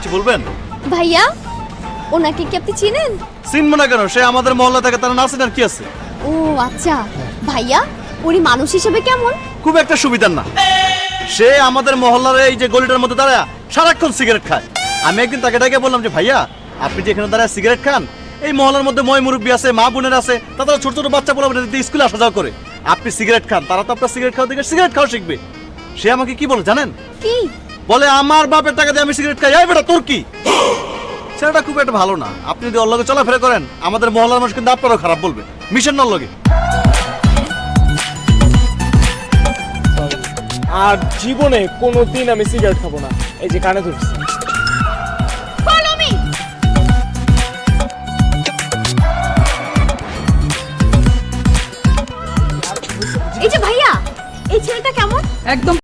কিছু বলবেন? ভাইয়া, ওনাকে কি আপনি চিনেন? চিনবো না কেন, সে আমাদের মহল্লা থেকে, তার না আছে আর কি আছে। ও আচ্ছা, ভাইয়া উনি মানুষ হিসেবে কেমন? খুব একটা সুবিধার না। সে আমাদের মহল্লার এই যে গলিটার মধ্যে দাঁড়ায় সারাক্ষণ সিগারেট খায়। আমি একদিন তাকে ডেকে বললাম যে ভাইয়া, আপনি যে এখানে দাঁড়ায় সিগারেট খান, এই মহল্লার মধ্যে ময় মুরব্বী আছে, মা বোনের আছে, তারা ছোট ছোট বাচ্চা পোলা স্কুলে আসা যাওয়া করে, আপনি সিগারেট খান, তারা তো আপনার সিগারেট খাওয়া দেখে সিগারেট খাওয়া শিখবে। সে আমাকে কি বলে জানেন? কি বলে, আমার বাপের টাকা দিয়ে আমি সিগারেট খাই। এই বেটা, তোর কি? সেটা খুব একটা ভালো না। আপনি যদি ওর লগে চলাফেরা করেন, আমাদের মহল্লার মানুষ কিন্তু আপনারও খারাপ বলবে। মিশন নর লগে। আর জীবনে কোনোদিন আমি সিগারেট খাবো না। এই যে কানে ধরছি। Follow me. এই যে ভাইয়া, এই ছেলেটা কেমন? একদম